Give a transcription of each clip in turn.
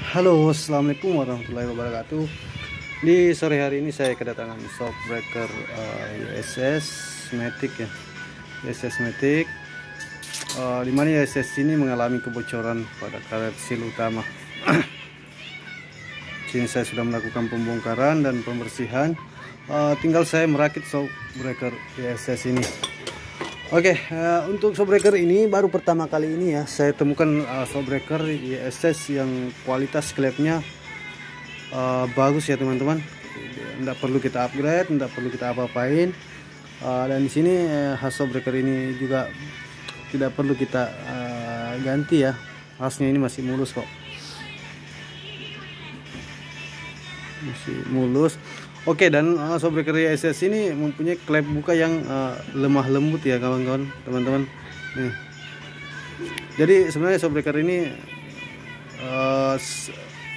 Halo, assalamualaikum warahmatullahi wabarakatuh. Di sore hari ini saya kedatangan shockbreaker USS Matic ya, USS Matic. Dimana USS ini mengalami kebocoran pada karet seal utama. Sini saya sudah melakukan pembongkaran dan pembersihan. Tinggal saya merakit shockbreaker USS ini. Oke, untuk shockbreaker ini baru pertama kali ini ya saya temukan shockbreaker USS yang kualitas klepnya bagus ya teman-teman. Tidak perlu kita upgrade, tidak perlu kita apa-apain. Dan di sini shockbreaker ini juga tidak perlu kita ganti ya. Hasnya ini masih mulus kok. Masih mulus. Oke, dan shockbreaker USS ini mempunyai klep buka yang lemah lembut ya kawan-kawan, teman-teman. Nih. Jadi sebenarnya shockbreaker ini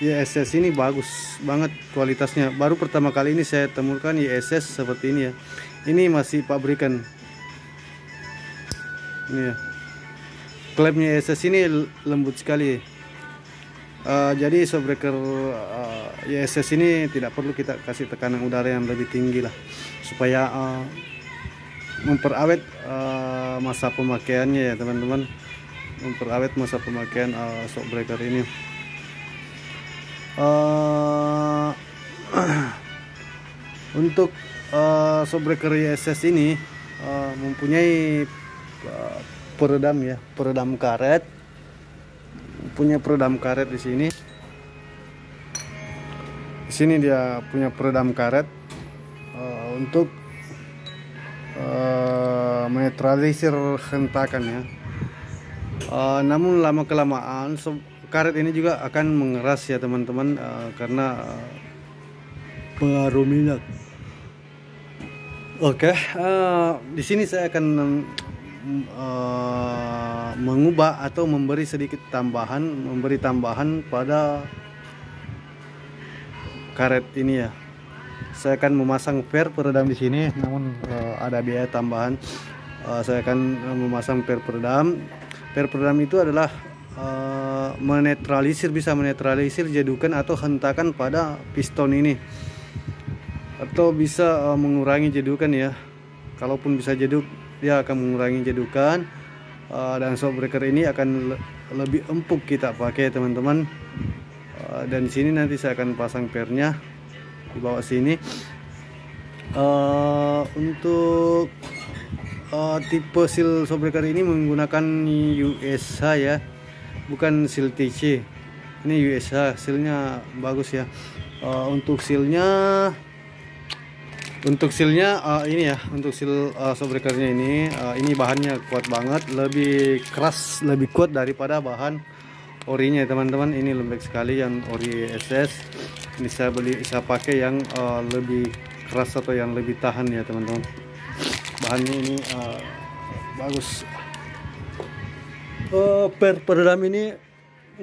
USS ini bagus banget kualitasnya. Baru pertama kali ini saya temukan USS seperti ini ya. Ini masih pabrikan. Ini ya. Klepnya USS ini lembut sekali. Jadi shockbreaker USS ini tidak perlu kita kasih tekanan udara yang lebih tinggi lah, supaya memperawet masa pemakaiannya ya teman-teman, memperawet masa pemakaian shockbreaker ini. Untuk shockbreaker USS ini mempunyai peredam ya, peredam karet. Punya peredam karet di sini. Di sini dia punya peredam karet untuk menetralisir hentakan ya. Namun lama kelamaan karet ini juga akan mengeras ya teman-teman, karena pengaruh minyak. Oke, di sini saya akan mengubah atau memberi sedikit tambahan, pada karet ini ya. Saya akan memasang per peredam di sini, namun ada biaya tambahan. Saya akan memasang per peredam. Per peredam itu adalah bisa menetralisir jedukan atau hentakan pada piston ini, atau bisa mengurangi jedukan ya. Kalaupun bisa jeduk, dia akan mengurangi jedukan. Dan shockbreaker ini akan lebih empuk kita pakai teman-teman. Dan di sini nanti saya akan pasang pernya di bawah sini. Untuk tipe seal shockbreaker ini menggunakan USH ya, bukan seal TC. Ini USH, sealnya bagus ya. Untuk sealnya ini ya, untuk seal shockbreakernya ini bahannya kuat banget, lebih keras, lebih kuat daripada bahan orinya teman-teman. Ini lembek sekali yang ori SS. Ini saya pakai yang lebih keras atau yang lebih tahan ya teman-teman. Bahannya ini bagus. Per peredam ini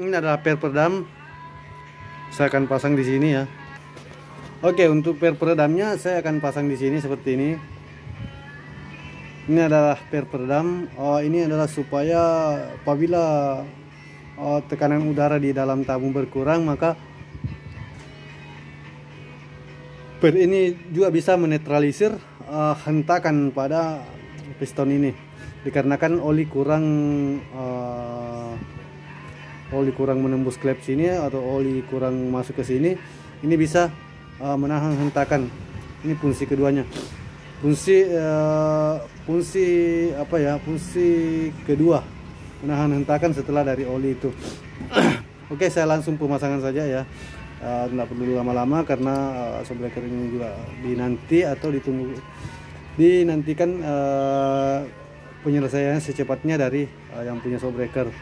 adalah per peredam. Saya akan pasang di sini ya. Oke, untuk per peredamnya saya akan pasang di sini seperti ini. Ini adalah per peredam. Ini adalah supaya apabila tekanan udara di dalam tabung berkurang, maka per ini juga bisa menetralisir hentakan pada piston ini. Dikarenakan oli kurang menembus klep sini atau oli kurang masuk ke sini, ini bisa menahan hentakan. Ini fungsi keduanya. Fungsi kedua, menahan hentakan setelah dari oli itu. Oke, saya langsung pemasangan saja ya. Tidak perlu lama-lama karena shockbreaker ini juga dinantikan penyelesaiannya secepatnya dari yang punya shockbreaker.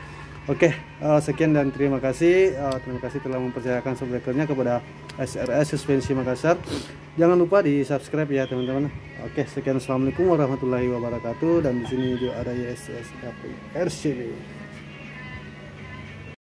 Oke, sekian dan terima kasih. Terima kasih telah mempercayakan shockbreakernya kepada SRS Suspensi Makassar. Jangan lupa di subscribe ya teman-teman. Oke, sekian, assalamualaikum warahmatullahi wabarakatuh. Dan di sini juga ada USS RCB.